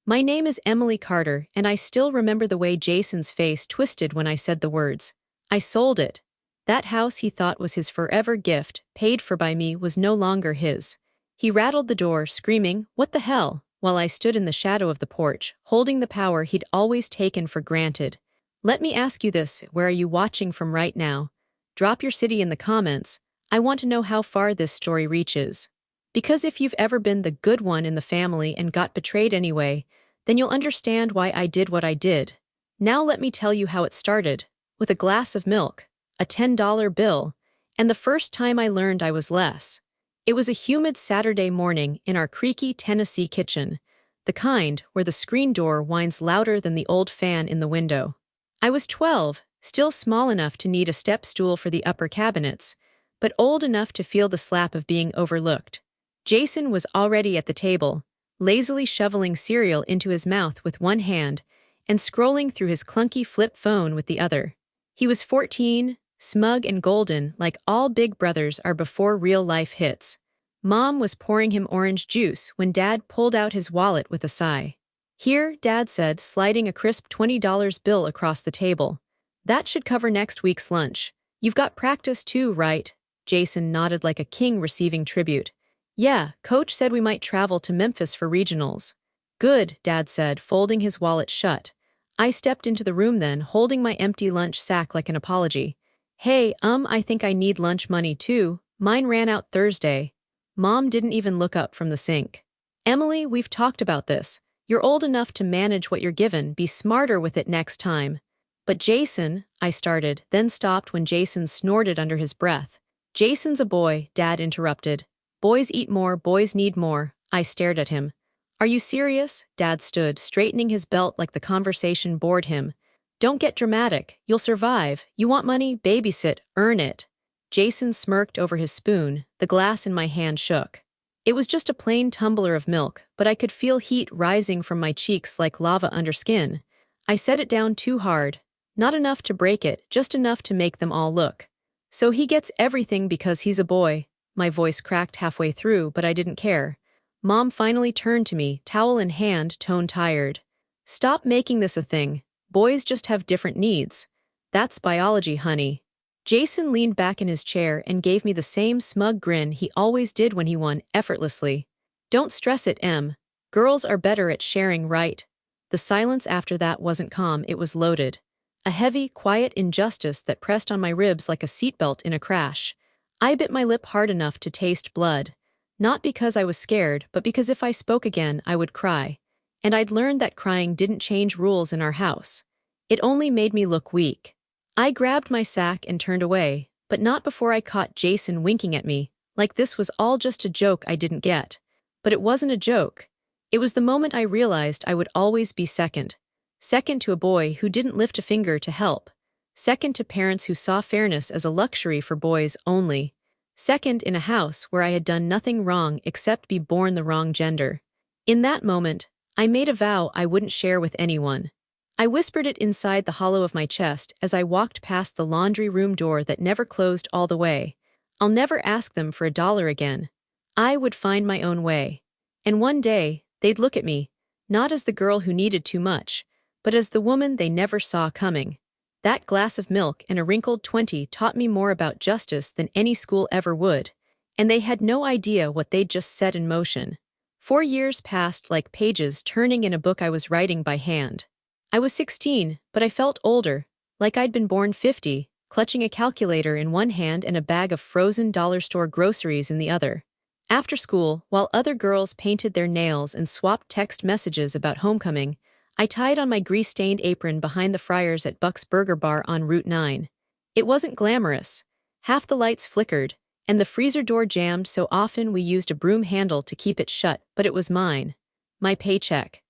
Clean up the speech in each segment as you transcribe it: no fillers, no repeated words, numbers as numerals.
My name is Emily Carter, and I still remember the way Jason's face twisted when I said the words. I sold it. That house he thought was his forever gift, paid for by me, was no longer his. He rattled the door, screaming, "What the hell?" while I stood in the shadow of the porch, holding the power he'd always taken for granted. Let me ask you this, where are you watching from right now? Drop your city in the comments. I want to know how far this story reaches. Because if you've ever been the good one in the family and got betrayed anyway, then you'll understand why I did what I did. Now let me tell you how it started. With a glass of milk, a $10 bill, and the first time I learned I was less. It was a humid Saturday morning in our creaky Tennessee kitchen, the kind where the screen door whines louder than the old fan in the window. I was 12, still small enough to need a step stool for the upper cabinets, but old enough to feel the slap of being overlooked. Jason was already at the table, lazily shoveling cereal into his mouth with one hand and scrolling through his clunky flip phone with the other. He was 14, smug and golden like all big brothers are before real life hits. Mom was pouring him orange juice when Dad pulled out his wallet with a sigh. "Here," Dad said, sliding a crisp $20 bill across the table. "That should cover next week's lunch. You've got practice too, right?" Jason nodded like a king receiving tribute. "Yeah, Coach said we might travel to Memphis for regionals." "Good," Dad said, folding his wallet shut. I stepped into the room then, holding my empty lunch sack like an apology. "Hey, I think I need lunch money too. Mine ran out Thursday." Mom didn't even look up from the sink. "Emily, we've talked about this. You're old enough to manage what you're given, be smarter with it next time." "But Jason," I started, then stopped when Jason snorted under his breath. "Jason's a boy," Dad interrupted. "Boys eat more, boys need more." I stared at him. "Are you serious?" Dad stood, straightening his belt like the conversation bored him. "Don't get dramatic. You'll survive. You want money? Babysit. Earn it." Jason smirked over his spoon. The glass in my hand shook. It was just a plain tumbler of milk, but I could feel heat rising from my cheeks like lava under skin. I set it down too hard. Not enough to break it, just enough to make them all look. "So he gets everything because he's a boy." My voice cracked halfway through, but I didn't care. Mom finally turned to me, towel in hand, tone tired. "Stop making this a thing. Boys just have different needs. That's biology, honey." Jason leaned back in his chair and gave me the same smug grin he always did when he won, effortlessly. "Don't stress it, Em. Girls are better at sharing, right?" The silence after that wasn't calm, it was loaded. A heavy, quiet injustice that pressed on my ribs like a seatbelt in a crash. I bit my lip hard enough to taste blood. Not because I was scared, but because if I spoke again, I would cry. And I'd learned that crying didn't change rules in our house. It only made me look weak. I grabbed my sack and turned away, but not before I caught Jason winking at me, like this was all just a joke I didn't get. But it wasn't a joke. It was the moment I realized I would always be second. Second to a boy who didn't lift a finger to help. Second to parents who saw fairness as a luxury for boys only. Second in a house where I had done nothing wrong except be born the wrong gender. In that moment, I made a vow I wouldn't share with anyone. I whispered it inside the hollow of my chest as I walked past the laundry room door that never closed all the way. I'll never ask them for $1 again. I would find my own way. And one day, they'd look at me, not as the girl who needed too much, but as the woman they never saw coming. That glass of milk and a wrinkled 20 taught me more about justice than any school ever would, and they had no idea what they'd just set in motion. 4 years passed like pages turning in a book I was writing by hand. I was 16, but I felt older, like I'd been born 50, clutching a calculator in one hand and a bag of frozen dollar store groceries in the other. After school, while other girls painted their nails and swapped text messages about homecoming, I tied on my grease-stained apron behind the Friars at Buck's Burger Bar on Route 9. It wasn't glamorous. Half the lights flickered, and the freezer door jammed so often we used a broom handle to keep it shut, but it was mine. My paycheck.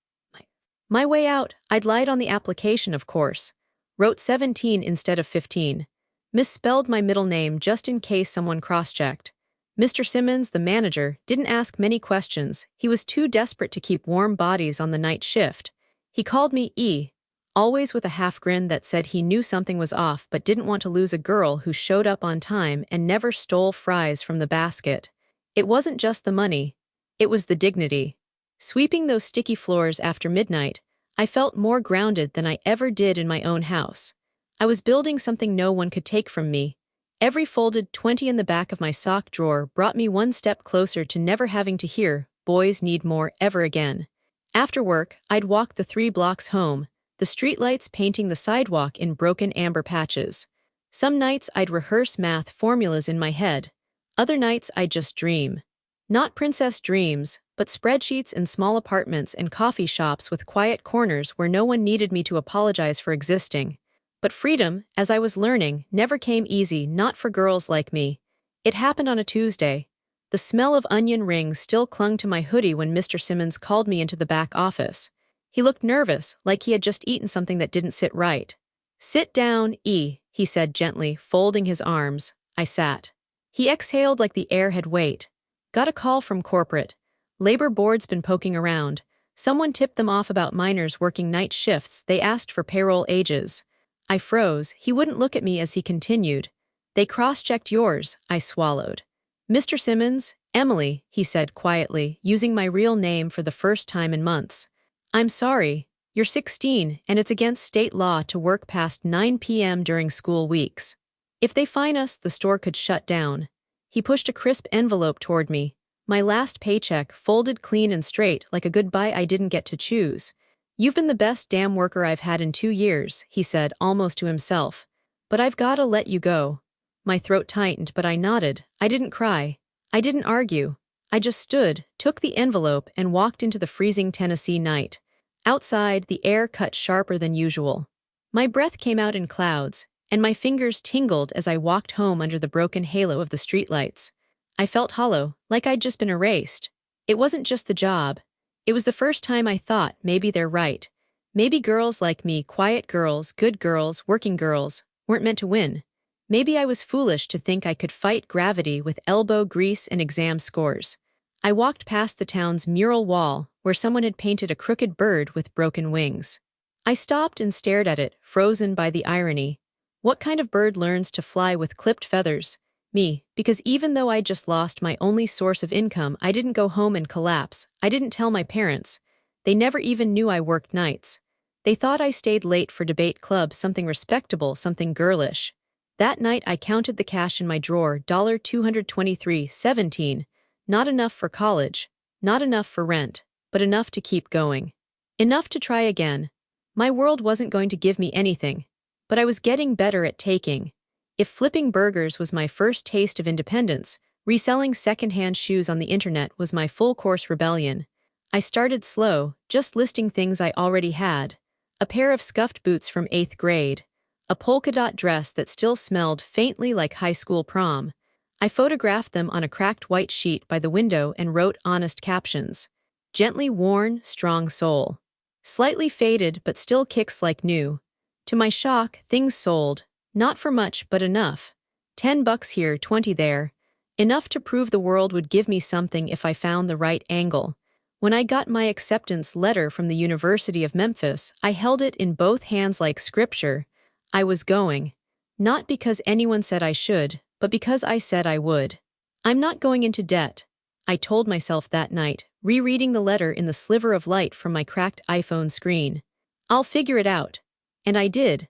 My way out. I'd lied on the application, of course. Wrote 17 instead of 15. Misspelled my middle name just in case someone cross-checked. Mr. Simmons, the manager, didn't ask many questions. He was too desperate to keep warm bodies on the night shift. He called me E, always with a half grin that said he knew something was off but didn't want to lose a girl who showed up on time and never stole fries from the basket. It wasn't just the money. It was the dignity. Sweeping those sticky floors after midnight, I felt more grounded than I ever did in my own house. I was building something no one could take from me. Every folded 20 in the back of my sock drawer brought me one step closer to never having to hear, "Boys need more," ever again. After work, I'd walk the 3 blocks home, the streetlights painting the sidewalk in broken amber patches. Some nights I'd rehearse math formulas in my head. Other nights I'd just dream. Not princess dreams, but spreadsheets in small apartments and coffee shops with quiet corners where no one needed me to apologize for existing. But freedom, as I was learning, never came easy, not for girls like me. It happened on a Tuesday. The smell of onion rings still clung to my hoodie when Mr. Simmons called me into the back office. He looked nervous, like he had just eaten something that didn't sit right. "Sit down, E," he said gently, folding his arms. I sat. He exhaled like the air had weight. "Got a call from corporate. Labor board's been poking around. Someone tipped them off about minors working night shifts. They asked for payroll ages." I froze. He wouldn't look at me as he continued. "They cross-checked yours," I swallowed. "Mr. Simmons, Emily," he said quietly, using my real name for the first time in months. "I'm sorry. You're 16, and it's against state law to work past 9 p.m. during school weeks. If they fine us, the store could shut down." He pushed a crisp envelope toward me. My last paycheck, folded clean and straight, like a goodbye I didn't get to choose. "You've been the best damn worker I've had in 2 years," he said, almost to himself. "But I've gotta let you go." My throat tightened, but I nodded. I didn't cry. I didn't argue. I just stood, took the envelope, and walked into the freezing Tennessee night. Outside, the air cut sharper than usual. My breath came out in clouds, and my fingers tingled as I walked home under the broken halo of the streetlights. I felt hollow, like I'd just been erased. It wasn't just the job. It was the first time I thought, maybe they're right. Maybe girls like me, quiet girls, good girls, working girls, weren't meant to win. Maybe I was foolish to think I could fight gravity with elbow grease and exam scores. I walked past the town's mural wall, where someone had painted a crooked bird with broken wings. I stopped and stared at it, frozen by the irony. What kind of bird learns to fly with clipped feathers? Me, because even though I just lost my only source of income, I didn't go home and collapse. I didn't tell my parents. They never even knew I worked nights. They thought I stayed late for debate clubs, something respectable, something girlish. That night I counted the cash in my drawer, $223.17. Not enough for college, not enough for rent, but enough to keep going. Enough to try again. My world wasn't going to give me anything, but I was getting better at taking. If flipping burgers was my first taste of independence, reselling secondhand shoes on the internet was my full-course rebellion. I started slow, just listing things I already had. A pair of scuffed boots from 8th grade. A polka-dot dress that still smelled faintly like high school prom. I photographed them on a cracked white sheet by the window and wrote honest captions. "Gently worn, strong sole. Slightly faded but still kicks like new." To my shock, things sold. Not for much, but enough. $10 here, 20 there. Enough to prove the world would give me something if I found the right angle. When I got my acceptance letter from the University of Memphis, I held it in both hands like scripture. I was going. Not because anyone said I should, but because I said I would. "I'm not going into debt," I told myself that night, rereading the letter in the sliver of light from my cracked iPhone screen. "I'll figure it out." And I did.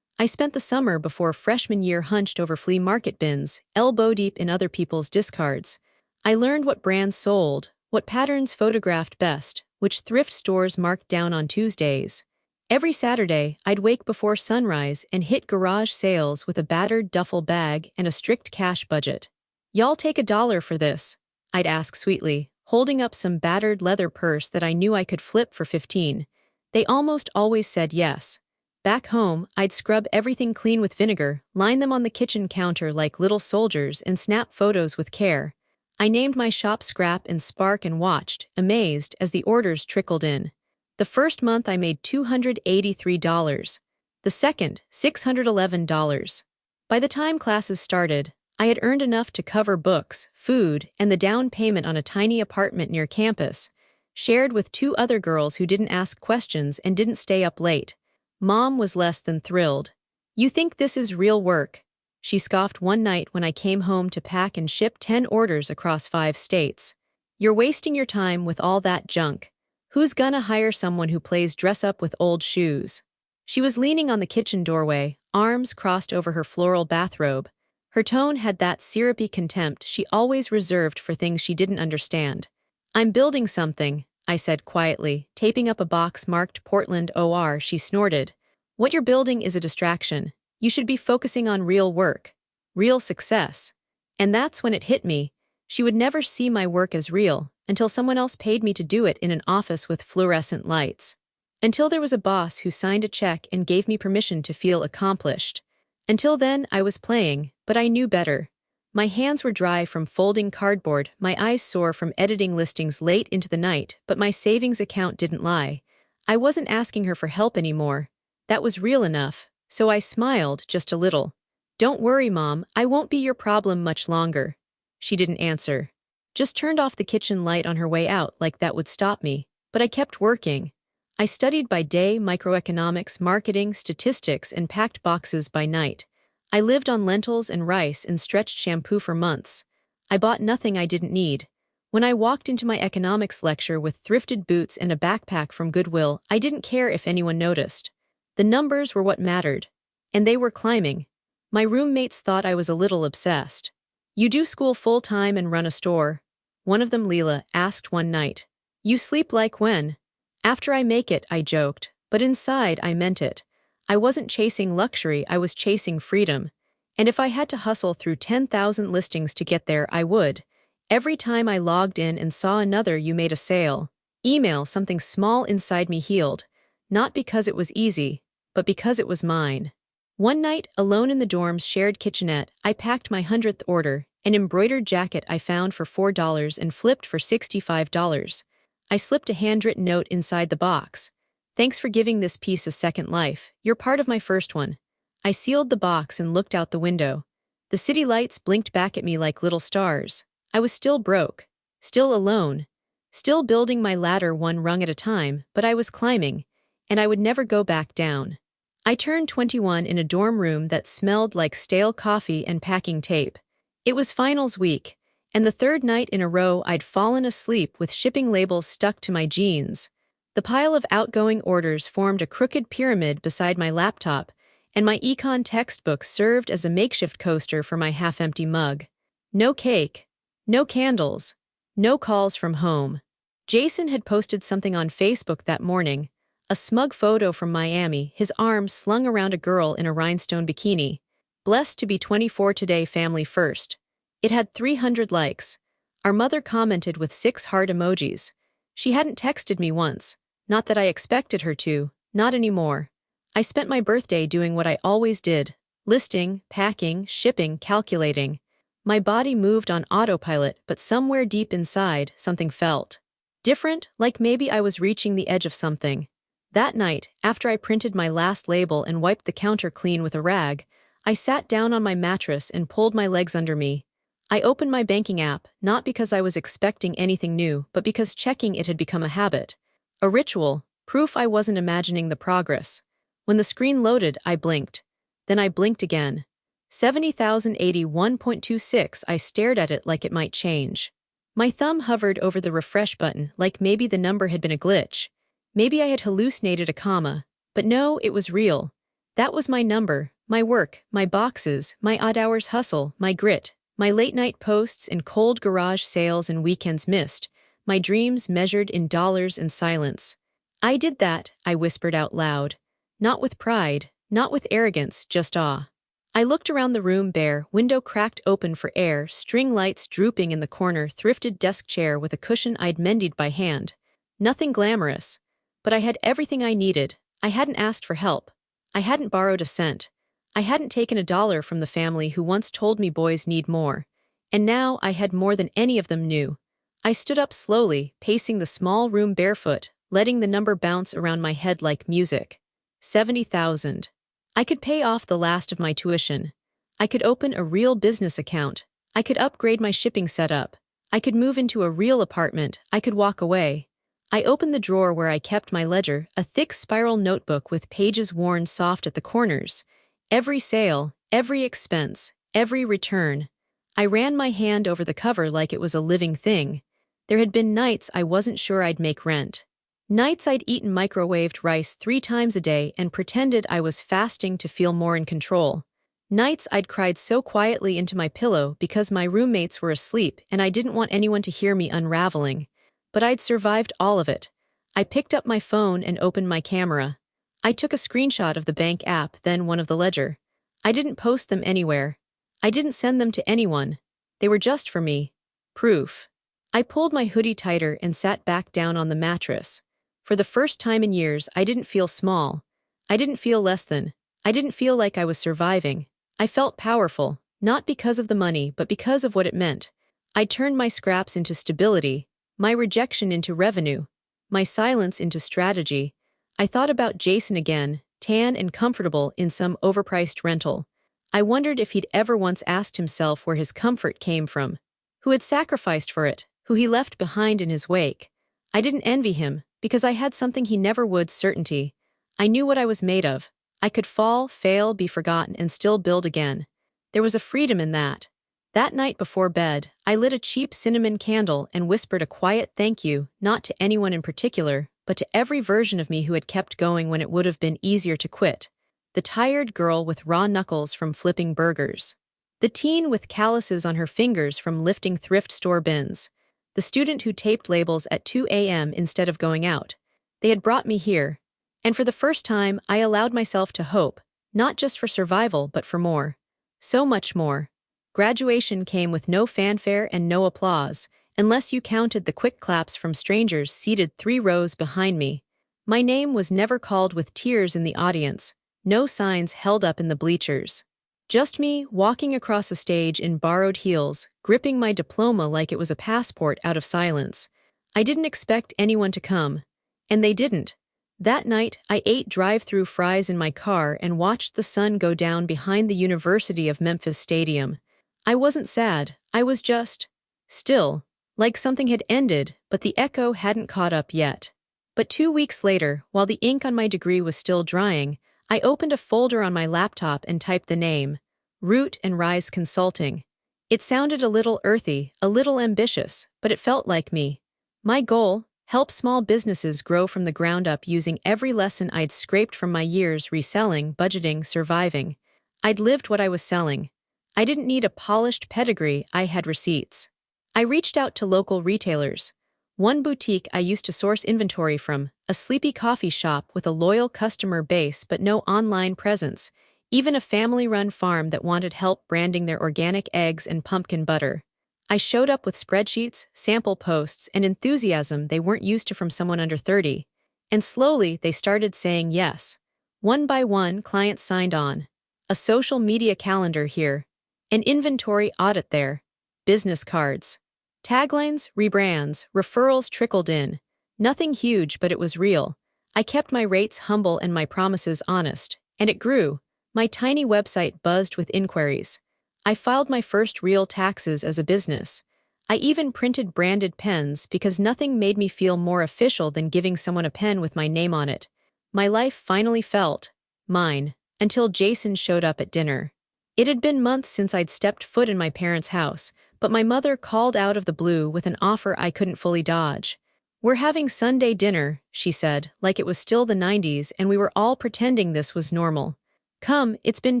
I spent the summer before freshman year hunched over flea market bins, elbow-deep in other people's discards. I learned what brands sold, what patterns photographed best, which thrift stores marked down on Tuesdays. Every Saturday, I'd wake before sunrise and hit garage sales with a battered duffel bag and a strict cash budget. "Y'all take $1 for this," I'd ask sweetly, holding up some battered leather purse that I knew I could flip for 15. They almost always said yes. Back home, I'd scrub everything clean with vinegar, line them on the kitchen counter like little soldiers, and snap photos with care. I named my shop Scrap and Spark and watched, amazed, as the orders trickled in. The first month I made $283. The second, $611. By the time classes started, I had earned enough to cover books, food, and the down payment on a tiny apartment near campus, shared with 2 other girls who didn't ask questions and didn't stay up late. Mom was less than thrilled. "You think this is real work?" she scoffed one night when I came home to pack and ship 10 orders across 5 states. "You're wasting your time with all that junk." Who's gonna hire someone who plays dress up with old shoes? She was leaning on the kitchen doorway, arms crossed over her floral bathrobe. Her tone had that syrupy contempt she always reserved for things she didn't understand. I'm building something, I said quietly, taping up a box marked Portland OR. She snorted. What you're building is a distraction. You should be focusing on real work. Real success. And that's when it hit me. She would never see my work as real, until someone else paid me to do it in an office with fluorescent lights. Until there was a boss who signed a check and gave me permission to feel accomplished. Until then, I was playing, but I knew better. My hands were dry from folding cardboard, my eyes sore from editing listings late into the night, but my savings account didn't lie. I wasn't asking her for help anymore. That was real enough, so I smiled just a little. Don't worry, Mom, I won't be your problem much longer. She didn't answer. Just turned off the kitchen light on her way out like that would stop me, but I kept working. I studied by day microeconomics, marketing, statistics, and packed boxes by night. I lived on lentils and rice and stretched shampoo for months. I bought nothing I didn't need. When I walked into my economics lecture with thrifted boots and a backpack from Goodwill, I didn't care if anyone noticed. The numbers were what mattered. And they were climbing. My roommates thought I was a little obsessed. You do school full-time and run a store? One of them, Leela, asked one night. You sleep like when? After I make it, I joked, but inside I meant it. I wasn't chasing luxury, I was chasing freedom. And if I had to hustle through 10,000 listings to get there, I would. Every time I logged in and saw another "you made a sale" email, something small inside me healed. Not because it was easy, but because it was mine. One night, alone in the dorm's shared kitchenette, I packed my 100th order, an embroidered jacket I found for $4 and flipped for $65. I slipped a handwritten note inside the box. Thanks for giving this piece a second life. You're part of my first one. I sealed the box and looked out the window. The city lights blinked back at me like little stars. I was still broke. Still alone. Still building my ladder one rung at a time, but I was climbing, and I would never go back down. I turned 21 in a dorm room that smelled like stale coffee and packing tape. It was finals week, and the third night in a row I'd fallen asleep with shipping labels stuck to my jeans. The pile of outgoing orders formed a crooked pyramid beside my laptop, and my econ textbook served as a makeshift coaster for my half-empty mug. No cake. No candles. No calls from home. Jason had posted something on Facebook that morning, a smug photo from Miami, his arms slung around a girl in a rhinestone bikini. Blessed to be 24 today, family first. It had 300 likes. Our mother commented with 6 heart emojis. She hadn't texted me once. Not that I expected her to, not anymore. I spent my birthday doing what I always did. Listing, packing, shipping, calculating. My body moved on autopilot, but somewhere deep inside, something felt different, like maybe I was reaching the edge of something. That night, after I printed my last label and wiped the counter clean with a rag, I sat down on my mattress and pulled my legs under me. I opened my banking app, not because I was expecting anything new, but because checking it had become a habit. A ritual, proof I wasn't imagining the progress. When the screen loaded, I blinked. Then I blinked again. 70,081.26. I stared at it like it might change. My thumb hovered over the refresh button like maybe the number had been a glitch. Maybe I had hallucinated a comma. But no, it was real. That was my number, my work, my boxes, my odd hours hustle, my grit, my late-night posts and cold garage sales and weekends missed, my dreams measured in dollars and silence. I did that, I whispered out loud. Not with pride, not with arrogance, just awe. I looked around the room bare, window cracked open for air, string lights drooping in the corner, thrifted desk chair with a cushion I'd mended by hand. Nothing glamorous. But I had everything I needed. I hadn't asked for help. I hadn't borrowed a cent. I hadn't taken $1 from the family who once told me boys need more. And now I had more than any of them knew. I stood up slowly, pacing the small room barefoot, letting the number bounce around my head like music. 70,000. I could pay off the last of my tuition. I could open a real business account. I could upgrade my shipping setup. I could move into a real apartment. I could walk away. I opened the drawer where I kept my ledger, a thick spiral notebook with pages worn soft at the corners. Every sale, every expense, every return. I ran my hand over the cover like it was a living thing. There had been nights I wasn't sure I'd make rent. Nights I'd eaten microwaved rice 3 times a day and pretended I was fasting to feel more in control. Nights I'd cried so quietly into my pillow because my roommates were asleep and I didn't want anyone to hear me unraveling. But I'd survived all of it. I picked up my phone and opened my camera. I took a screenshot of the bank app, then one of the ledger. I didn't post them anywhere. I didn't send them to anyone. They were just for me. Proof. I pulled my hoodie tighter and sat back down on the mattress. For the first time in years, I didn't feel small. I didn't feel less than. I didn't feel like I was surviving. I felt powerful, not because of the money, but because of what it meant. I turned my scraps into stability, my rejection into revenue, my silence into strategy. I thought about Jason again, tan and comfortable in some overpriced rental. I wondered if he'd ever once asked himself where his comfort came from, who had sacrificed for it, who he left behind in his wake. I didn't envy him, because I had something he never would: certainty. I knew what I was made of. I could fall, fail, be forgotten, and still build again. There was a freedom in that. That night before bed, I lit a cheap cinnamon candle and whispered a quiet thank you, not to anyone in particular, but to every version of me who had kept going when it would have been easier to quit. The tired girl with raw knuckles from flipping burgers. The teen with calluses on her fingers from lifting thrift store bins. The student who taped labels at 2 a.m. instead of going out. They had brought me here. And for the first time, I allowed myself to hope, not just for survival, but for more. So much more. Graduation came with no fanfare and no applause, unless you counted the quick claps from strangers seated 3 rows behind me. My name was never called with tears in the audience, no signs held up in the bleachers. Just me walking across a stage in borrowed heels, gripping my diploma like it was a passport out of silence. I didn't expect anyone to come. And they didn't. That night, I ate drive-through fries in my car and watched the sun go down behind the University of Memphis Stadium. I wasn't sad, I was just still, like something had ended, but the echo hadn't caught up yet. But 2 weeks later, while the ink on my degree was still drying, I opened a folder on my laptop and typed the name, Root and Rise Consulting. It sounded a little earthy, a little ambitious, but it felt like me. My goal: help small businesses grow from the ground up using every lesson I'd scraped from my years reselling, budgeting, surviving. I'd lived what I was selling. I didn't need a polished pedigree, I had receipts. I reached out to local retailers. One boutique I used to source inventory from, a sleepy coffee shop with a loyal customer base but no online presence, even a family-run farm that wanted help branding their organic eggs and pumpkin butter. I showed up with spreadsheets, sample posts, and enthusiasm they weren't used to from someone under 30. And slowly, they started saying yes. One by one, clients signed on. A social media calendar here. An inventory audit there. Business cards. Taglines, rebrands, referrals trickled in. Nothing huge, but it was real. I kept my rates humble and my promises honest. And it grew. My tiny website buzzed with inquiries. I filed my first real taxes as a business. I even printed branded pens because nothing made me feel more official than giving someone a pen with my name on it. My life finally felt mine, until Jason showed up at dinner. It had been months since I'd stepped foot in my parents' house, but my mother called out of the blue with an offer I couldn't fully dodge. "We're having Sunday dinner," she said, like it was still the 90s and we were all pretending this was normal. "Come, it's been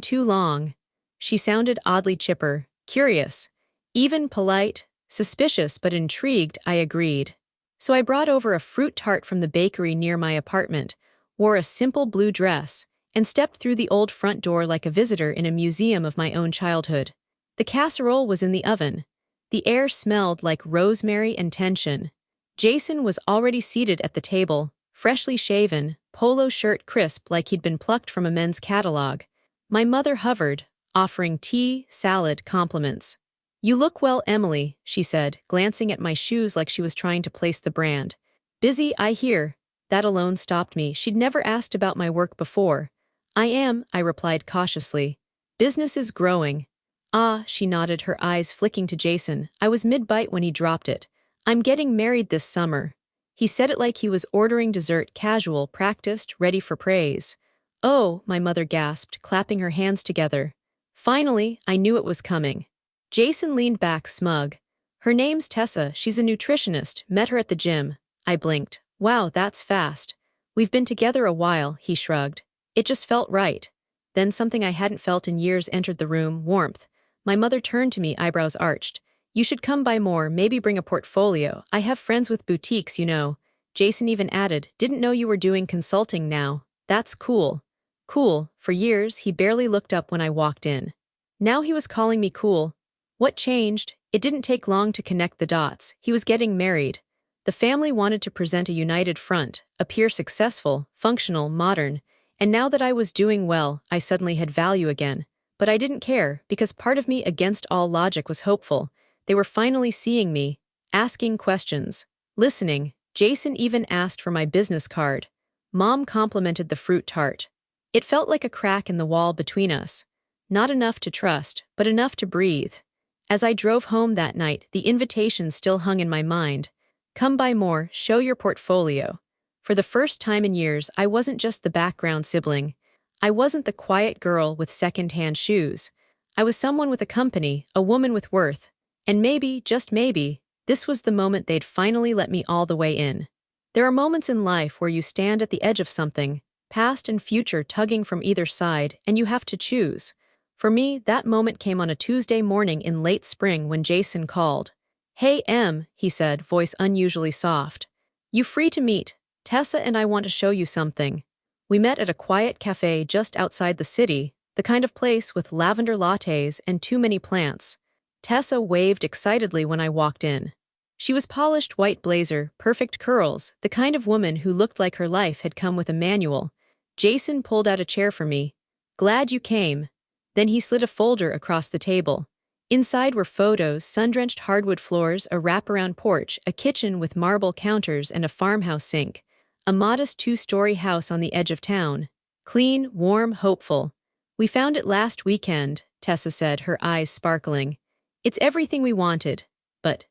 too long." She sounded oddly chipper, curious, even polite, suspicious but intrigued. I agreed. So I brought over a fruit tart from the bakery near my apartment, wore a simple blue dress, and stepped through the old front door like a visitor in a museum of my own childhood. The casserole was in the oven. The air smelled like rosemary and tension. Jason was already seated at the table, freshly shaven, polo shirt crisp like he'd been plucked from a men's catalog. My mother hovered, offering tea, salad, compliments. "You look well, Emily," she said, glancing at my shoes like she was trying to place the brand. "Busy, I hear." That alone stopped me. She'd never asked about my work before. "I am," I replied cautiously. "Business is growing." "Ah," she nodded, her eyes flicking to Jason. I was mid-bite when he dropped it. "I'm getting married this summer." He said it like he was ordering dessert, casual, practiced, ready for praise. "Oh," my mother gasped, clapping her hands together. Finally, I knew it was coming. Jason leaned back, smug. "Her name's Tessa, she's a nutritionist, met her at the gym." I blinked. Wow, that's fast. We've been together a while, he shrugged. It just felt right. Then something I hadn't felt in years entered the room, warmth. My mother turned to me, eyebrows arched. You should come by more, maybe bring a portfolio. I have friends with boutiques, you know. Jason even added, didn't know you were doing consulting now. That's cool. Cool. For years, he barely looked up when I walked in. Now he was calling me cool. What changed? It didn't take long to connect the dots. He was getting married. The family wanted to present a united front, appear successful, functional, modern, and now that I was doing well, I suddenly had value again. But I didn't care, because part of me against all logic was hopeful. They were finally seeing me, asking questions, listening. Jason even asked for my business card. Mom complimented the fruit tart. It felt like a crack in the wall between us. Not enough to trust, but enough to breathe. As I drove home that night, the invitation still hung in my mind. Come by more, show your portfolio. For the first time in years, I wasn't just the background sibling. I wasn't the quiet girl with second-hand shoes. I was someone with a company, a woman with worth. And maybe, just maybe, this was the moment they'd finally let me all the way in. There are moments in life where you stand at the edge of something, past and future tugging from either side, and you have to choose. For me, that moment came on a Tuesday morning in late spring when Jason called. Hey, Em, he said, voice unusually soft. You free to meet? Tessa and I want to show you something. We met at a quiet cafe just outside the city, the kind of place with lavender lattes and too many plants. Tessa waved excitedly when I walked in. She was polished white blazer, perfect curls, the kind of woman who looked like her life had come with a manual. Jason pulled out a chair for me. Glad you came. Then he slid a folder across the table. Inside were photos, sun-drenched hardwood floors, a wraparound porch, a kitchen with marble counters and a farmhouse sink. A modest two-story house on the edge of town. Clean, warm, hopeful. We found it last weekend, Tessa said, her eyes sparkling. It's everything we wanted. But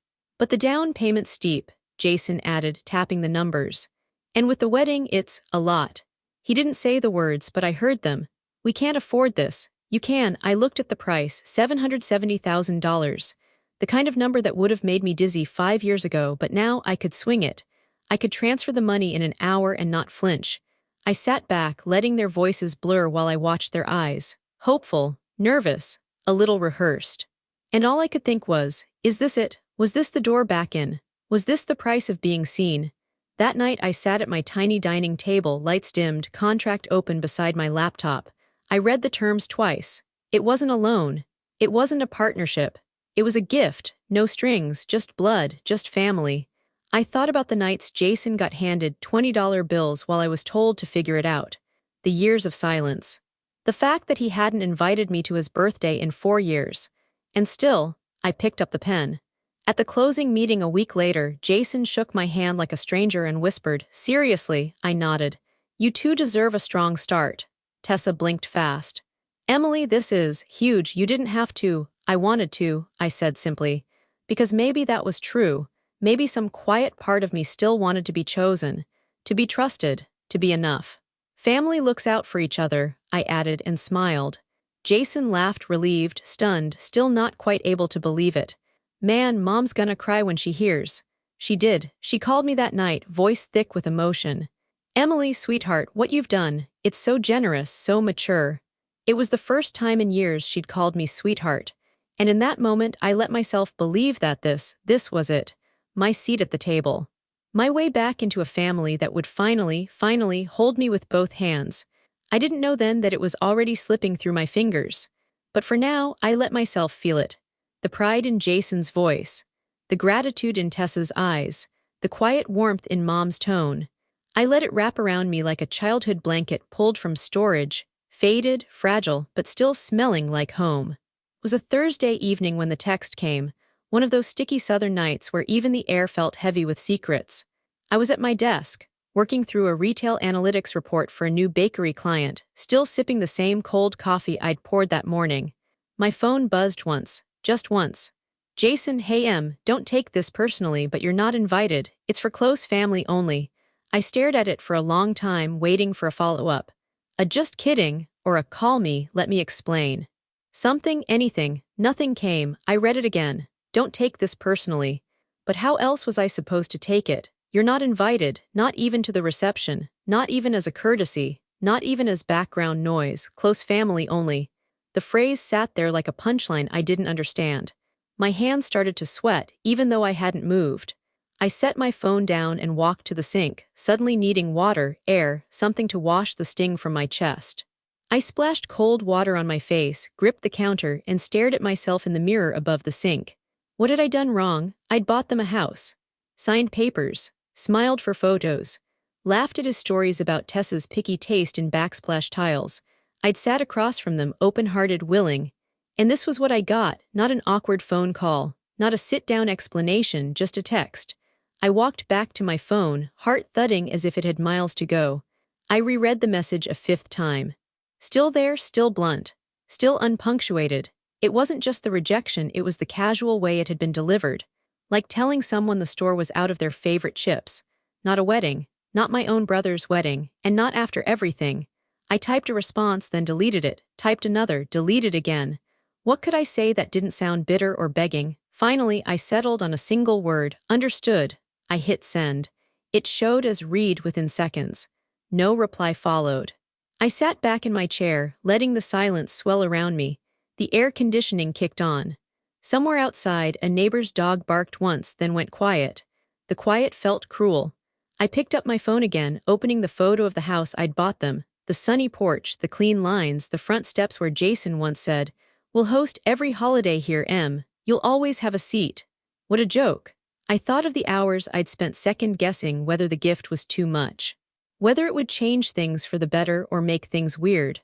the down payment's steep, Jason added, tapping the numbers. And with the wedding, it's a lot. He didn't say the words, but I heard them. We can't afford this. You can. I looked at the price, $770,000. The kind of number that would have made me dizzy 5 years ago, but now I could swing it. I could transfer the money in an hour and not flinch. I sat back, letting their voices blur while I watched their eyes. Hopeful, nervous, a little rehearsed. And all I could think was, is this it? Was this the door back in? Was this the price of being seen? That night I sat at my tiny dining table, lights dimmed, contract open beside my laptop. I read the terms twice. It wasn't a loan. It wasn't a partnership. It was a gift, no strings, just blood, just family. I thought about the nights Jason got handed $20 bills while I was told to figure it out. The years of silence. The fact that he hadn't invited me to his birthday in 4 years. And still, I picked up the pen. At the closing meeting a week later, Jason shook my hand like a stranger and whispered, seriously, I nodded. You two deserve a strong start. Tessa blinked fast. Emily, this is huge. You didn't have to. I wanted to, I said simply. Because maybe that was true. Maybe some quiet part of me still wanted to be chosen, to be trusted, to be enough. Family looks out for each other, I added and smiled. Jason laughed, relieved, stunned, still not quite able to believe it. Man, Mom's gonna cry when she hears. She did. She called me that night, voice thick with emotion. Emily, sweetheart, what you've done, it's so generous, so mature. It was the first time in years she'd called me sweetheart. And in that moment, I let myself believe that this was it. My seat at the table. My way back into a family that would finally hold me with both hands. I didn't know then that it was already slipping through my fingers. But for now, I let myself feel it. The pride in Jason's voice. The gratitude in Tessa's eyes. The quiet warmth in Mom's tone. I let it wrap around me like a childhood blanket pulled from storage, faded, fragile, but still smelling like home. It was a Thursday evening when the text came, one of those sticky southern nights where even the air felt heavy with secrets. I was at my desk, working through a retail analytics report for a new bakery client, still sipping the same cold coffee I'd poured that morning. My phone buzzed once, just once. Jason, hey Em, don't take this personally, but you're not invited. It's for close family only. I stared at it for a long time, waiting for a follow-up. A just kidding, or a call me, let me explain. Something, anything, nothing came. I read it again. Don't take this personally. But how else was I supposed to take it? You're not invited, not even to the reception, not even as a courtesy, not even as background noise, close family only. The phrase sat there like a punchline I didn't understand. My hands started to sweat, even though I hadn't moved. I set my phone down and walked to the sink, suddenly needing water, air, something to wash the sting from my chest. I splashed cold water on my face, gripped the counter, and stared at myself in the mirror above the sink. What had I done wrong? I'd bought them a house. Signed papers. Smiled for photos. Laughed at his stories about Tessa's picky taste in backsplash tiles. I'd sat across from them, open-hearted, willing. And this was what I got, not an awkward phone call, not a sit-down explanation, just a text. I walked back to my phone, heart thudding as if it had miles to go. I reread the message a fifth time. Still there, still blunt. Still unpunctuated. It wasn't just the rejection, it was the casual way it had been delivered. Like telling someone the store was out of their favorite chips. Not a wedding, not my own brother's wedding, and not after everything. I typed a response, then deleted it, typed another, deleted again. What could I say that didn't sound bitter or begging? Finally, I settled on a single word, understood. I hit send. It showed as read within seconds. No reply followed. I sat back in my chair, letting the silence swell around me. The air conditioning kicked on. Somewhere outside, a neighbor's dog barked once, then went quiet. The quiet felt cruel. I picked up my phone again, opening the photo of the house I'd bought them. The sunny porch, the clean lines, the front steps where Jason once said, "We'll host every holiday here, Em. You'll always have a seat." What a joke. I thought of the hours I'd spent second-guessing whether the gift was too much. Whether it would change things for the better or make things weird.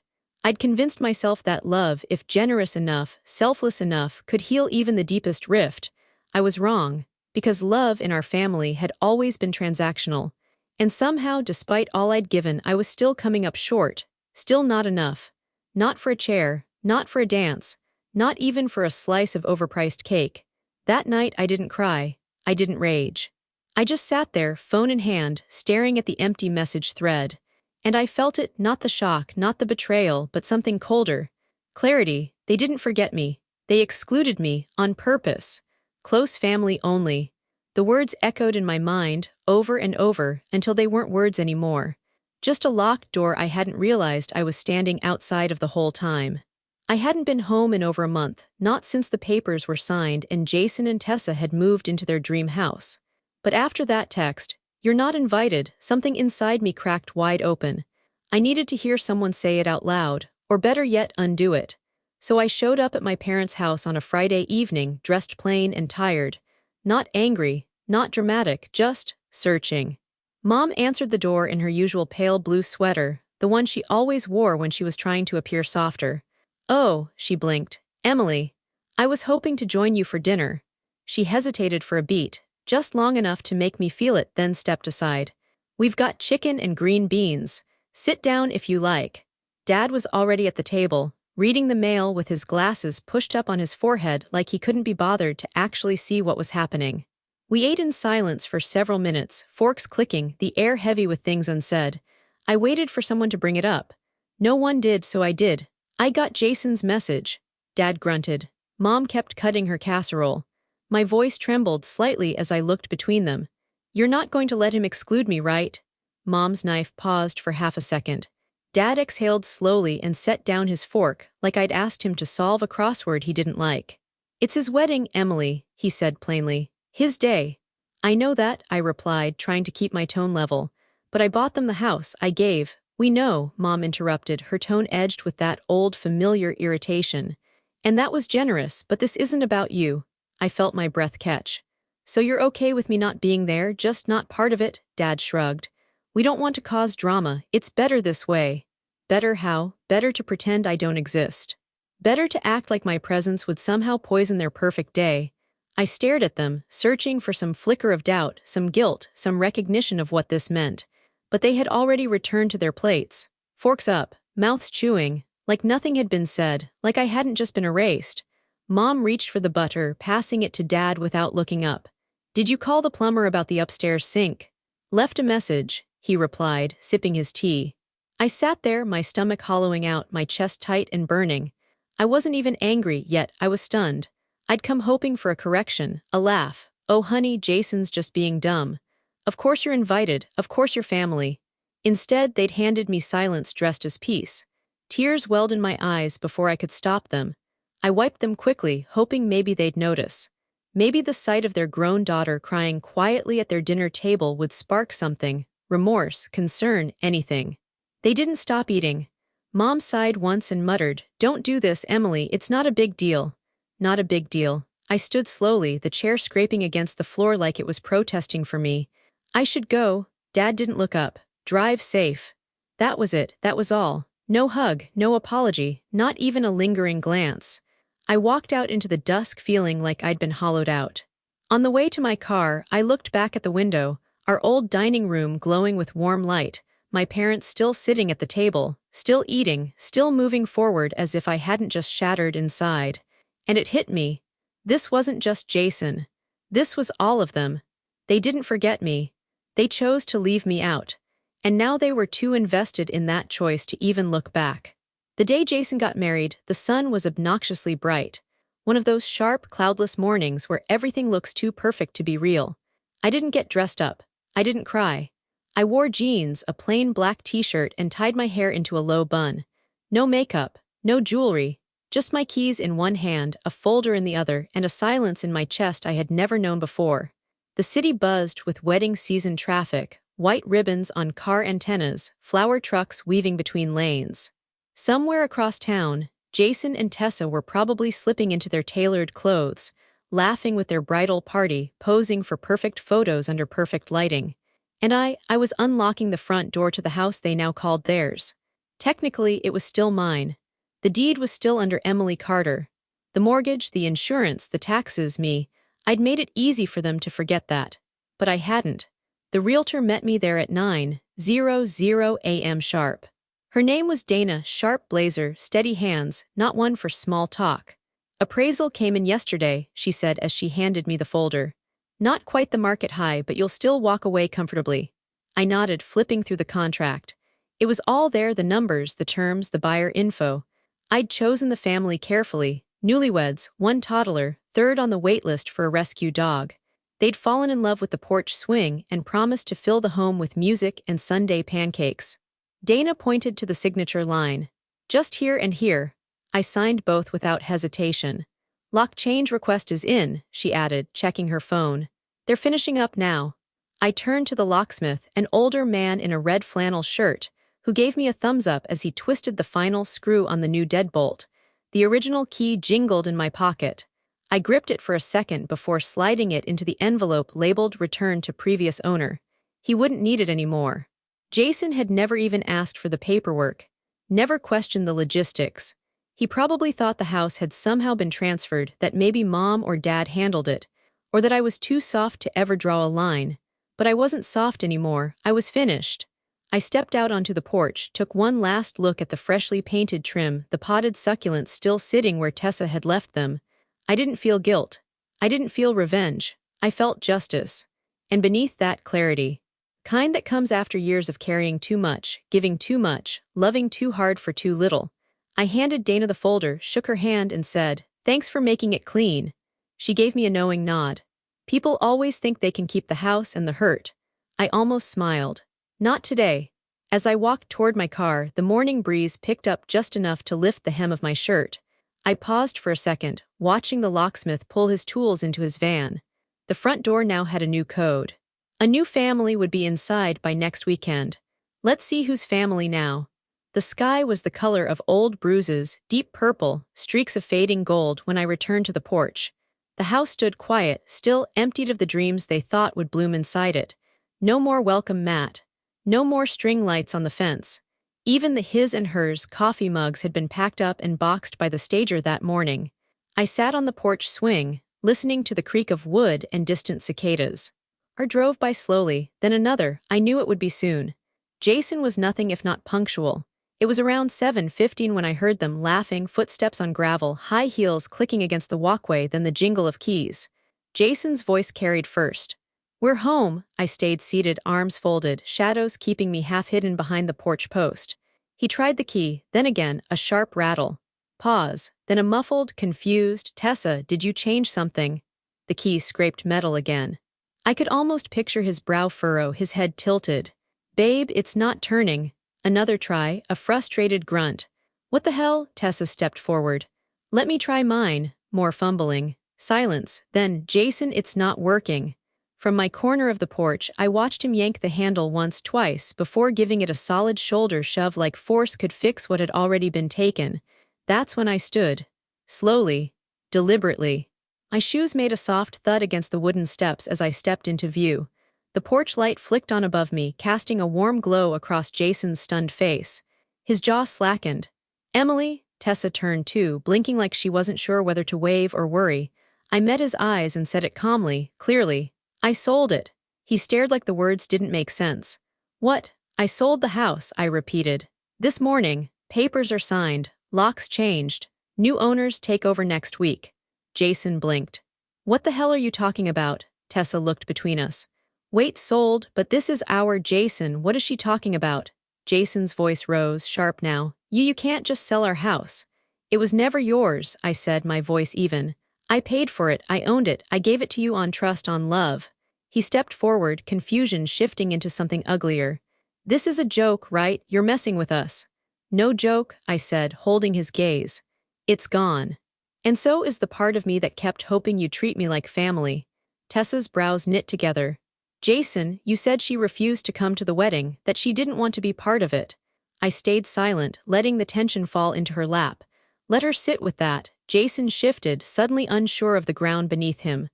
I'd convinced myself that love, if generous enough, selfless enough, could heal even the deepest rift. I was wrong, because love in our family had always been transactional. And somehow, despite all I'd given, I was still coming up short, still not enough. Not for a chair, not for a dance, not even for a slice of overpriced cake. That night I didn't cry, I didn't rage. I just sat there, phone in hand, staring at the empty message thread. And I felt it, not the shock, not the betrayal, but something colder. Clarity. They didn't forget me. They excluded me, on purpose. Close family only. The words echoed in my mind, over and over, until they weren't words anymore. Just a locked door I hadn't realized I was standing outside of the whole time. I hadn't been home in over a month, not since the papers were signed and Jason and Tessa had moved into their dream house. But after that text, "You're not invited," something inside me cracked wide open. I needed to hear someone say it out loud, or better yet, undo it. So I showed up at my parents' house on a Friday evening, dressed plain and tired. Not angry, not dramatic, just searching. Mom answered the door in her usual pale blue sweater, the one she always wore when she was trying to appear softer. "Oh," she blinked. "Emily. I was hoping to join you for dinner." She hesitated for a beat, just long enough to make me feel it, then stepped aside. "We've got chicken and green beans. Sit down if you like." Dad was already at the table, reading the mail with his glasses pushed up on his forehead like he couldn't be bothered to actually see what was happening. We ate in silence for several minutes, forks clicking, the air heavy with things unsaid. I waited for someone to bring it up. No one did, so I did. "I got Jason's message," Dad grunted. Mom kept cutting her casserole. My voice trembled slightly as I looked between them. "You're not going to let him exclude me, right?" Mom's knife paused for half a second. Dad exhaled slowly and set down his fork, like I'd asked him to solve a crossword he didn't like. "It's his wedding, Emily," he said plainly. "His day." "I know that," I replied, trying to keep my tone level. "But I bought them the house, I gave." "We know," Mom interrupted, her tone edged with that old familiar irritation. "And that was generous, but this isn't about you." I felt my breath catch. "So you're okay with me not being there, just not part of it?" Dad shrugged. "We don't want to cause drama, it's better this way." Better how? Better to pretend I don't exist. Better to act like my presence would somehow poison their perfect day. I stared at them, searching for some flicker of doubt, some guilt, some recognition of what this meant. But they had already returned to their plates. Forks up, mouths chewing, like nothing had been said, like I hadn't just been erased. Mom reached for the butter, passing it to Dad without looking up. "Did you call the plumber about the upstairs sink?" "Left a message," he replied, sipping his tea. I sat there, my stomach hollowing out, my chest tight and burning. I wasn't even angry, yet I was stunned. I'd come hoping for a correction, a laugh. "Oh honey, Jason's just being dumb." Of course you're invited, of course your family. Instead, they'd handed me silence dressed as peace. Tears welled in my eyes before I could stop them. I wiped them quickly, hoping maybe they'd notice. Maybe the sight of their grown daughter crying quietly at their dinner table would spark something, remorse, concern, anything. They didn't stop eating. Mom sighed once and muttered, "Don't do this, Emily, it's not a big deal." Not a big deal. I stood slowly, the chair scraping against the floor like it was protesting for me. I should go. Dad didn't look up. Drive safe. That was it, that was all. No hug, no apology, not even a lingering glance. I walked out into the dusk feeling like I'd been hollowed out. On the way to my car, I looked back at the window, our old dining room glowing with warm light, my parents still sitting at the table, still eating, still moving forward as if I hadn't just shattered inside. And it hit me. This wasn't just Jason. This was all of them. They didn't forget me. They chose to leave me out. And now they were too invested in that choice to even look back. The day Jason got married, the sun was obnoxiously bright. One of those sharp, cloudless mornings where everything looks too perfect to be real. I didn't get dressed up. I didn't cry. I wore jeans, a plain black t-shirt, and tied my hair into a low bun. No makeup, no jewelry, just my keys in one hand, a folder in the other, and a silence in my chest I had never known before. The city buzzed with wedding season traffic, white ribbons on car antennas, flower trucks weaving between lanes. Somewhere across town, Jason and Tessa were probably slipping into their tailored clothes, laughing with their bridal party, posing for perfect photos under perfect lighting. And I was unlocking the front door to the house they now called theirs. Technically, it was still mine. The deed was still under Emily Carter. The mortgage, the insurance, the taxes, me. I'd made it easy for them to forget that. But I hadn't. The realtor met me there at 9:00 a.m. sharp. Her name was Dana, sharp blazer, steady hands, not one for small talk. "Appraisal came in yesterday," she said as she handed me the folder. "Not quite the market high, but you'll still walk away comfortably." I nodded, flipping through the contract. It was all there, the numbers, the terms, the buyer info. I'd chosen the family carefully, newlyweds, one toddler, third on the wait list for a rescue dog. They'd fallen in love with the porch swing and promised to fill the home with music and Sunday pancakes. Dana pointed to the signature line. "Just here and here." I signed both without hesitation. "Lock change request is in," she added, checking her phone. "They're finishing up now." I turned to the locksmith, an older man in a red flannel shirt, who gave me a thumbs up as he twisted the final screw on the new deadbolt. The original key jingled in my pocket. I gripped it for a second before sliding it into the envelope labeled "Return to Previous Owner." He wouldn't need it anymore. Jason had never even asked for the paperwork, never questioned the logistics. He probably thought the house had somehow been transferred, that maybe Mom or Dad handled it, or that I was too soft to ever draw a line. But I wasn't soft anymore, I was finished. I stepped out onto the porch, took one last look at the freshly painted trim, the potted succulents still sitting where Tessa had left them. I didn't feel guilt. I didn't feel revenge. I felt justice. And beneath that, clarity. Kind that comes after years of carrying too much, giving too much, loving too hard for too little. I handed Dana the folder, shook her hand, and said, "Thanks for making it clean." She gave me a knowing nod. People always think they can keep the house and the hurt. I almost smiled. Not today. As I walked toward my car, the morning breeze picked up just enough to lift the hem of my shirt. I paused for a second, watching the locksmith pull his tools into his van. The front door now had a new code. A new family would be inside by next weekend. Let's see whose family now. The sky was the color of old bruises, deep purple, streaks of fading gold when I returned to the porch. The house stood quiet, still emptied of the dreams they thought would bloom inside it. No more welcome mat. No more string lights on the fence. Even the his and hers coffee mugs had been packed up and boxed by the stager that morning. I sat on the porch swing, listening to the creak of wood and distant cicadas. Or drove by slowly, then another. I knew it would be soon. Jason was nothing if not punctual. It was around 7:15 when I heard them, laughing, footsteps on gravel, high heels clicking against the walkway, then the jingle of keys. Jason's voice carried first. "We're home." I stayed seated, arms folded, shadows keeping me half hidden behind the porch post. He tried the key, then again, a sharp rattle. Pause, then a muffled, confused, "Tessa, did you change something?" The key scraped metal again. I could almost picture his brow furrow, his head tilted. Babe, it's not turning. Another try, a frustrated grunt. What the hell? Tessa stepped forward. Let me try mine. More fumbling. Silence. Then, Jason, it's not working. From my corner of the porch, I watched him yank the handle once, twice, before giving it a solid shoulder shove like force could fix what had already been taken. That's when I stood. Slowly. Deliberately. My shoes made a soft thud against the wooden steps as I stepped into view. The porch light flicked on above me, casting a warm glow across Jason's stunned face. His jaw slackened. Emily? Tessa turned too, blinking like she wasn't sure whether to wave or worry. I met his eyes and said it calmly, clearly. I sold it. He stared like the words didn't make sense. What? I sold the house, I repeated. This morning. Papers are signed. Locks changed. New owners take over next week. Jason blinked. What the hell are you talking about? Tessa looked between us. Wait, sold, but this is our Jason. What is she talking about? Jason's voice rose, sharp now. You can't just sell our house. It was never yours, I said, my voice even. I paid for it, I owned it, I gave it to you on trust, on love. He stepped forward, confusion shifting into something uglier. This is a joke, right? You're messing with us. No joke, I said, holding his gaze. It's gone. And so is the part of me that kept hoping you'd treat me like family. Tessa's brows knit together. Jason, you said she refused to come to the wedding, that she didn't want to be part of it. I stayed silent, letting the tension fall into her lap. Let her sit with that. Jason shifted, suddenly unsure of the ground beneath him.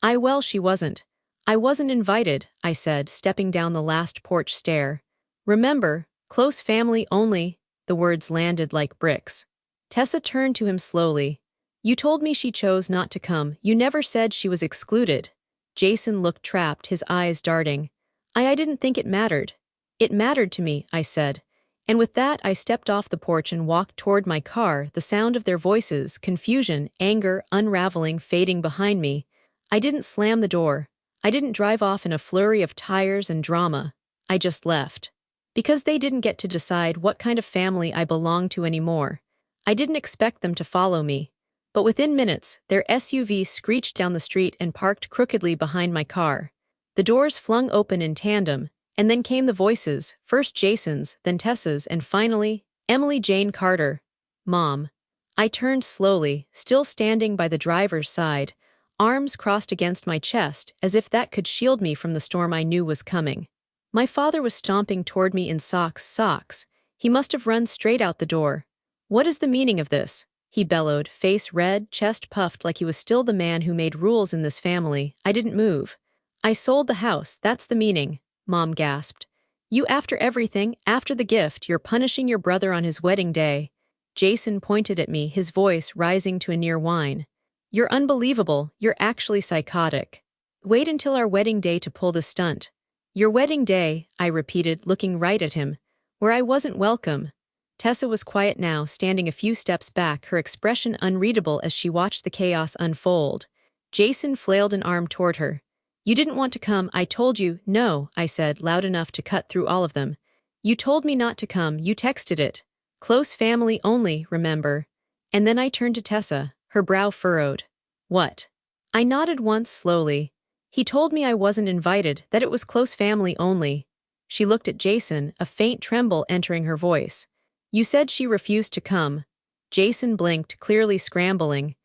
Well, she wasn't. I wasn't invited, I said, stepping down the last porch stair. Remember, close family only. The words landed like bricks. Tessa turned to him slowly. You told me she chose not to come. You never said she was excluded. Jason looked trapped, his eyes darting. I didn't think it mattered. It mattered to me, I said. And with that, I stepped off the porch and walked toward my car, the sound of their voices, confusion, anger, unraveling, fading behind me. I didn't slam the door. I didn't drive off in a flurry of tires and drama. I just left. Because they didn't get to decide what kind of family I belonged to anymore. I didn't expect them to follow me. But within minutes, their SUV screeched down the street and parked crookedly behind my car. The doors flung open in tandem, and then came the voices, first Jason's, then Tessa's, and finally, Emily Jane Carter. Mom. I turned slowly, still standing by the driver's side, arms crossed against my chest, as if that could shield me from the storm I knew was coming. My father was stomping toward me in socks. He must have run straight out the door. What is the meaning of this? He bellowed, face red, chest puffed like he was still the man who made rules in this family. I didn't move. I sold the house, that's the meaning, Mom gasped. You after everything, after the gift, you're punishing your brother on his wedding day. Jason pointed at me, his voice rising to a near whine. You're unbelievable, you're actually psychotic. Wait until our wedding day to pull the stunt. Your wedding day, I repeated, looking right at him. Where I wasn't welcome. Tessa was quiet now, standing a few steps back, her expression unreadable as she watched the chaos unfold. Jason flailed an arm toward her. You didn't want to come, I told you. No, I said, loud enough to cut through all of them. You told me not to come, you texted it. Close family only, remember. And then I turned to Tessa, her brow furrowed. What? I nodded once slowly. He told me I wasn't invited, that it was close family only. She looked at Jason, a faint tremble entering her voice. You said she refused to come. Jason blinked, clearly scrambling.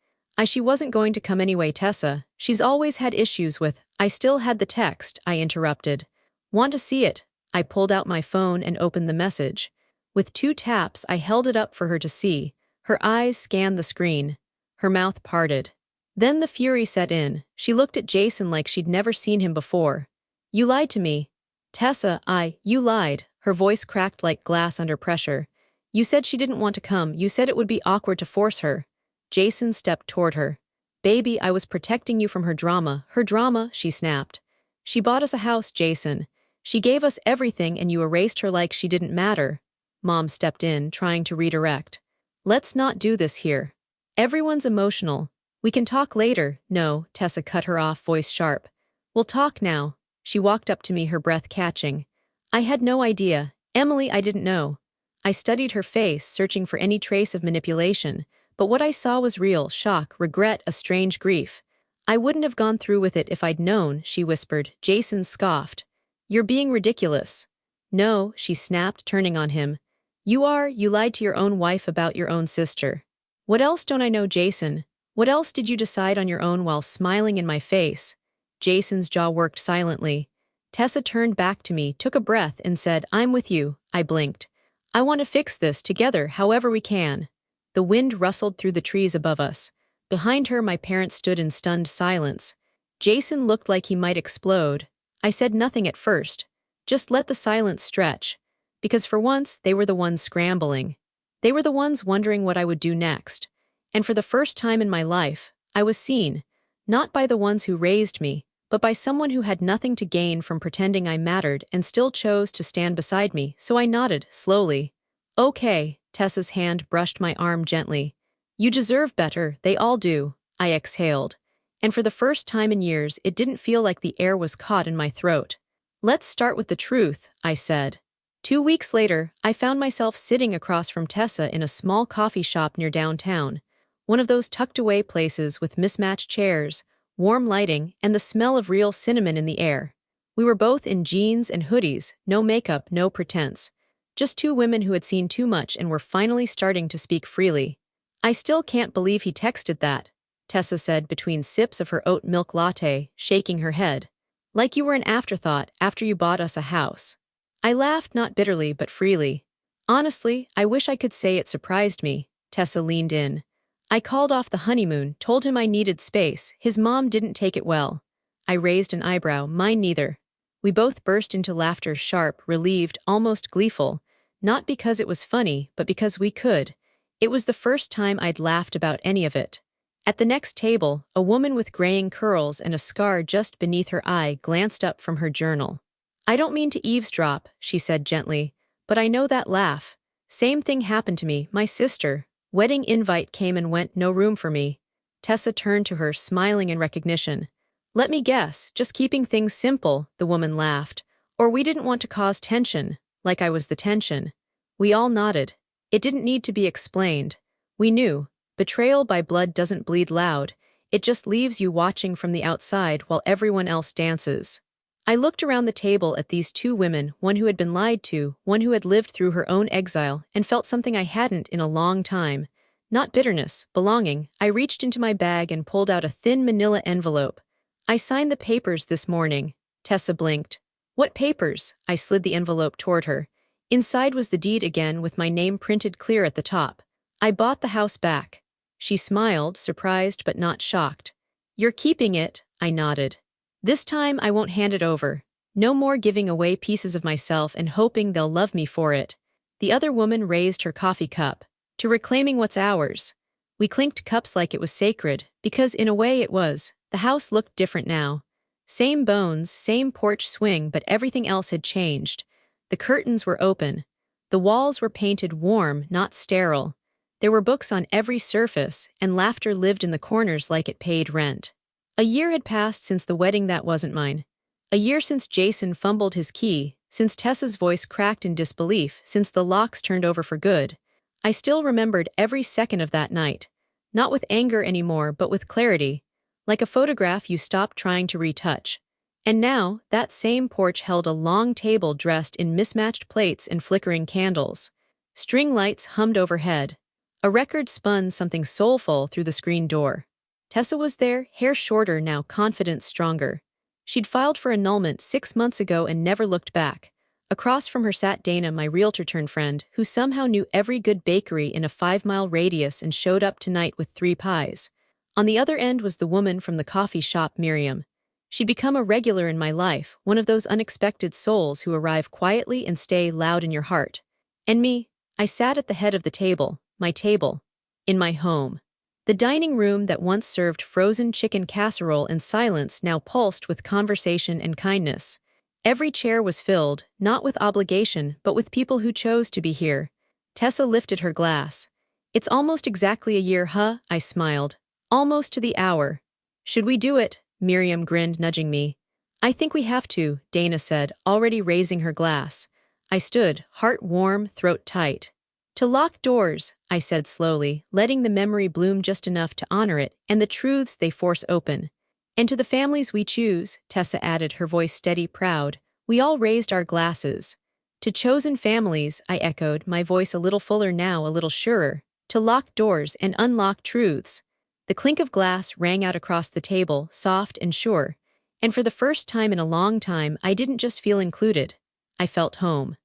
She wasn't going to come anyway, Tessa. She's always had issues with. I still had the text, I interrupted. Want to see it? I pulled out my phone and opened the message. With 2 taps, I held it up for her to see. Her eyes scanned the screen. Her mouth parted. Then the fury set in. She looked at Jason like she'd never seen him before. You lied to me. Tessa, you lied. Her voice cracked like glass under pressure. You said she didn't want to come. You said it would be awkward to force her. Jason stepped toward her. Baby, I was protecting you from her drama. Her drama, she snapped. She bought us a house, Jason. She gave us everything and you erased her like she didn't matter. Mom stepped in, trying to redirect. Let's not do this here. Everyone's emotional. We can talk later. No, Tessa cut her off, voice sharp. We'll talk now. She walked up to me, her breath catching. I had no idea. Emily, I didn't know. I studied her face, searching for any trace of manipulation, but what I saw was real shock, regret, a strange grief. I wouldn't have gone through with it if I'd known, she whispered. Jason scoffed. You're being ridiculous. No, she snapped, turning on him. You lied to your own wife about your own sister. What else don't I know, Jason? What else did you decide on your own while smiling in my face? Jason's jaw worked silently. Tessa turned back to me, took a breath, and said, I'm with you. I blinked. I want to fix this together however we can. The wind rustled through the trees above us. Behind her, my parents stood in stunned silence. Jason looked like he might explode. I said nothing at first. Just let the silence stretch. Because for once, they were the ones scrambling. They were the ones wondering what I would do next. And for the first time in my life, I was seen, not by the ones who raised me, but by someone who had nothing to gain from pretending I mattered and still chose to stand beside me, so I nodded, slowly. Okay, Tessa's hand brushed my arm gently. You deserve better, they all do, I exhaled. And for the first time in years, it didn't feel like the air was caught in my throat. Let's start with the truth, I said. 2 weeks later, I found myself sitting across from Tessa in a small coffee shop near downtown, one of those tucked-away places with mismatched chairs, warm lighting, and the smell of real cinnamon in the air. We were both in jeans and hoodies, no makeup, no pretense. Just two women who had seen too much and were finally starting to speak freely. I still can't believe he texted that, Tessa said between sips of her oat milk latte, shaking her head. Like you were an afterthought after you bought us a house. I laughed, not bitterly but freely. Honestly, I wish I could say it surprised me. Tessa leaned in. I called off the honeymoon, told him I needed space. His mom didn't take it well. I raised an eyebrow, mine neither. We both burst into laughter, sharp, relieved, almost gleeful. Not because it was funny, but because we could. It was the first time I'd laughed about any of it. At the next table, a woman with graying curls and a scar just beneath her eye glanced up from her journal. I don't mean to eavesdrop, she said gently, but I know that laugh. Same thing happened to me, my sister. Wedding invite came and went, no room for me. Tessa turned to her, smiling in recognition. Let me guess, just keeping things simple, the woman laughed. Or we didn't want to cause tension, like I was the tension. We all nodded. It didn't need to be explained. We knew. Betrayal by blood doesn't bleed loud. It just leaves you watching from the outside while everyone else dances. I looked around the table at these two women, one who had been lied to, one who had lived through her own exile, and felt something I hadn't in a long time. Not bitterness, belonging. I reached into my bag and pulled out a thin manila envelope. I signed the papers this morning. Tessa blinked. What papers? I slid the envelope toward her. Inside was the deed again, with my name printed clear at the top. I bought the house back. She smiled, surprised but not shocked. You're keeping it, I nodded. This time I won't hand it over. No more giving away pieces of myself and hoping they'll love me for it. The other woman raised her coffee cup. To reclaiming what's ours. We clinked cups like it was sacred, because in a way it was. The house looked different now. Same bones, same porch swing, but everything else had changed. The curtains were open. The walls were painted warm, not sterile. There were books on every surface, and laughter lived in the corners like it paid rent. A year had passed since the wedding that wasn't mine. A year since Jason fumbled his key, since Tessa's voice cracked in disbelief, since the locks turned over for good. I still remembered every second of that night. Not with anger anymore, but with clarity. Like a photograph you stop trying to retouch. And now, that same porch held a long table dressed in mismatched plates and flickering candles. String lights hummed overhead. A record spun something soulful through the screen door. Tessa was there, hair shorter now, confidence stronger. She'd filed for annulment 6 months ago and never looked back. Across from her sat Dana, my realtor-turned-friend, who somehow knew every good bakery in a 5-mile radius and showed up tonight with 3 pies. On the other end was the woman from the coffee shop, Miriam. She'd become a regular in my life, one of those unexpected souls who arrive quietly and stay loud in your heart. And me, I sat at the head of the table, my table, in my home. The dining room that once served frozen chicken casserole in silence now pulsed with conversation and kindness. Every chair was filled, not with obligation, but with people who chose to be here. Tessa lifted her glass. It's almost exactly a year, huh? I smiled. Almost to the hour. Should we do it? Miriam grinned, nudging me. I think we have to, Dana said, already raising her glass. I stood, heart warm, throat tight. To lock doors, I said slowly, letting the memory bloom just enough to honor it, and the truths they force open. And to the families we choose, Tessa added, her voice steady, proud. We all raised our glasses. To chosen families, I echoed, my voice a little fuller now, a little surer. To locked doors and unlocked truths. The clink of glass rang out across the table, soft and sure. And for the first time in a long time, I didn't just feel included. I felt home.